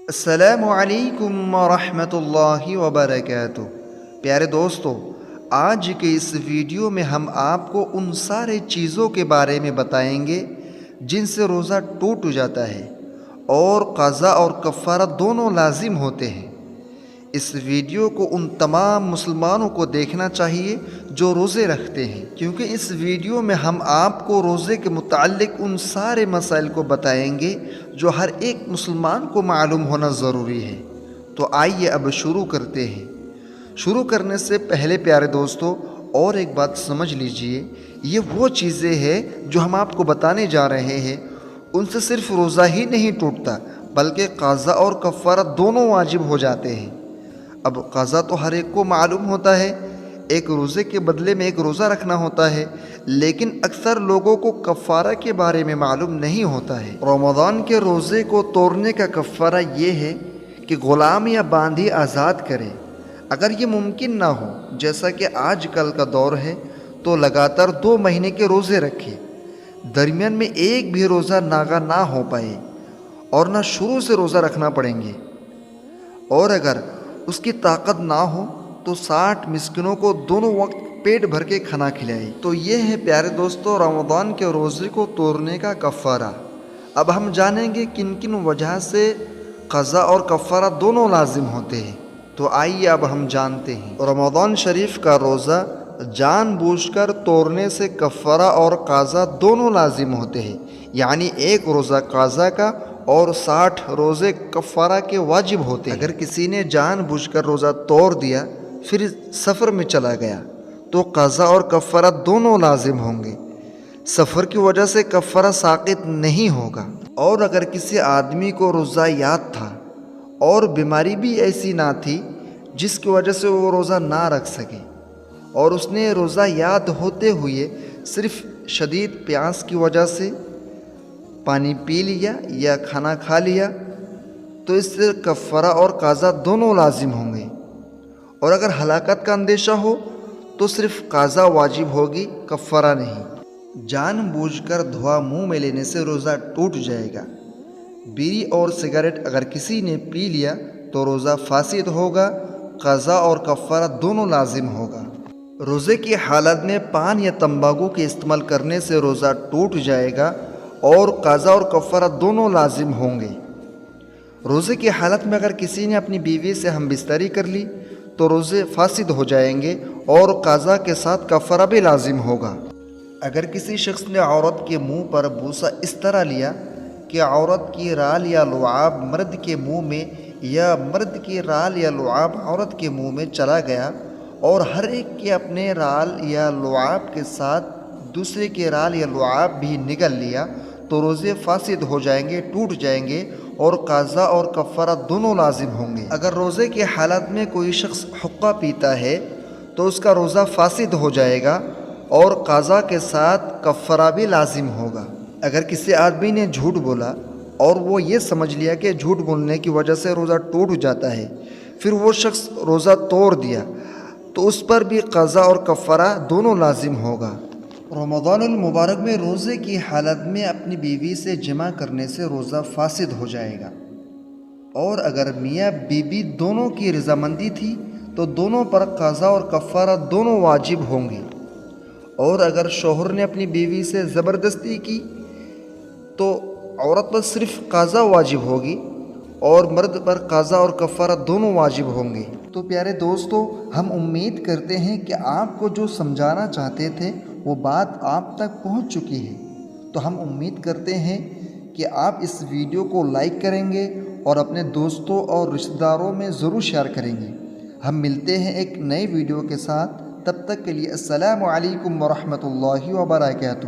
السلام علیکم ورحمۃ اللہ وبرکاتہ۔ پیارے دوستو، آج کے اس ویڈیو میں ہم آپ کو ان سارے چیزوں کے بارے میں بتائیں گے جن سے روزہ ٹوٹ جاتا ہے اور قضا اور کفارہ دونوں لازم ہوتے ہیں۔ اس ویڈیو کو ان تمام مسلمانوں کو دیکھنا چاہیے جو روزے رکھتے ہیں، کیونکہ اس ویڈیو میں ہم آپ کو روزے کے متعلق ان سارے مسائل کو بتائیں گے جو ہر ایک مسلمان کو معلوم ہونا ضروری ہے۔ تو آئیے اب شروع کرتے ہیں۔ شروع کرنے سے پہلے پیارے دوستو اور ایک بات سمجھ لیجئے، یہ وہ چیزیں ہیں جو ہم آپ کو بتانے جا رہے ہیں، ان سے صرف روزہ ہی نہیں ٹوٹتا بلکہ قضا اور کفارہ دونوں واجب ہو جاتے ہیں۔ اب قضا تو ہر ایک کو معلوم ہوتا ہے، ایک روزے کے بدلے میں ایک روزہ رکھنا ہوتا ہے، لیکن اکثر لوگوں کو کفارہ کے بارے میں معلوم نہیں ہوتا ہے۔ رمضان کے روزے کو توڑنے کا کفارہ یہ ہے کہ غلام یا باندھی آزاد کرے۔ اگر یہ ممکن نہ ہو، جیسا کہ آج کل کا دور ہے، تو لگاتار 2 مہینے کے روزے رکھے، درمیان میں ایک بھی روزہ ناغا نہ ہو پائے اور نہ شروع سے روزہ رکھنا پڑیں گے، اور اگر اس کی طاقت نہ ہو تو 60 مسکینوں کو دونوں وقت پیٹ بھر کے کھانا کھلائے۔ تو یہ ہے پیارے دوستو رمضان کے روزے کو توڑنے کا کفارہ۔ اب ہم جانیں گے کن کن وجہ سے قضا اور کفارہ دونوں لازم ہوتے ہیں۔ تو آئیے اب ہم جانتے ہیں۔ رمضان شریف کا روزہ جان بوجھ کر توڑنے سے کفارہ اور قضا دونوں لازم ہوتے ہیں، یعنی ایک روزہ قضا کا اور 60 روزے کفارہ کے واجب ہوتے ہیں۔ اگر کسی نے جان بوجھ کر روزہ توڑ دیا پھر سفر میں چلا گیا تو قضا اور کفارہ دونوں لازم ہوں گے۔ سفر کی وجہ سے کفارہ ساقط نہیں ہوگا۔ اور اگر کسی آدمی کو روزہ یاد تھا اور بیماری بھی ایسی نہ تھی جس کی وجہ سے وہ روزہ نہ رکھ سکے، اور اس نے روزہ یاد ہوتے ہوئے صرف شدید پیاس کی وجہ سے پانی پی لیا یا کھانا کھا لیا، تو اس سے کفارہ اور قضا دونوں لازم ہوں گے۔ اور اگر ہلاکت کا اندیشہ ہو تو صرف قضا واجب ہوگی، کفارہ نہیں۔ جان بوجھ کر دھواں منہ میں لینے سے روزہ ٹوٹ جائے گا۔ بیڑی اور سگریٹ اگر کسی نے پی لیا تو روزہ فاسد ہوگا، قضا اور کفارہ دونوں لازم ہوگا۔ روزے کی حالت میں پان یا تمباکو کے استعمال کرنے سے روزہ ٹوٹ جائے گا اور قضا اور کفارہ دونوں لازم ہوں گے۔ روزے کی حالت میں اگر کسی نے اپنی بیوی سے ہم بستری کر لی تو روزے فاسد ہو جائیں گے اور قضا کے ساتھ کفارہ بھی لازم ہوگا۔ اگر کسی شخص نے عورت کے منہ پر بوسہ اس طرح لیا کہ عورت کی رال یا لعاب مرد کے منہ میں یا مرد کی رال یا لعاب عورت کے منہ میں چلا گیا، اور ہر ایک کے اپنے رال یا لعاب کے ساتھ دوسرے کے رال یا لعاب بھی نگل لیا، تو روزے فاسد ہو جائیں گے، ٹوٹ جائیں گے، اور قضا اور کفارہ دونوں لازم ہوں گے۔ اگر روزے کی حالت میں کوئی شخص حقہ پیتا ہے تو اس کا روزہ فاسد ہو جائے گا اور قضا کے ساتھ کفارہ بھی لازم ہوگا۔ اگر کسی آدمی نے جھوٹ بولا اور وہ یہ سمجھ لیا کہ جھوٹ بولنے کی وجہ سے روزہ ٹوٹ جاتا ہے، پھر وہ شخص روزہ توڑ دیا تو اس پر بھی قضا اور کفارہ دونوں لازم ہوگا۔ رمضان المبارک میں روزے کی حالت میں اپنی بیوی سے جمع کرنے سے روزہ فاسد ہو جائے گا، اور اگر میاں بیوی دونوں کی رضامندی تھی تو دونوں پر قضا اور کفارہ دونوں واجب ہوں گے، اور اگر شوہر نے اپنی بیوی سے زبردستی کی تو عورت پر صرف قضا واجب ہوگی اور مرد پر قضا اور کفارہ دونوں واجب ہوں گے۔ تو پیارے دوستو، ہم امید کرتے ہیں کہ آپ کو جو سمجھانا چاہتے تھے وہ بات آپ تک پہنچ چکی ہے۔ تو ہم امید کرتے ہیں کہ آپ اس ویڈیو کو لائک کریں گے اور اپنے دوستوں اور رشتہ داروں میں ضرور شیئر کریں گے۔ ہم ملتے ہیں ایک نئے ویڈیو کے ساتھ، تب تک کے لیے السلام علیکم ورحمۃ اللہ وبرکاتہ۔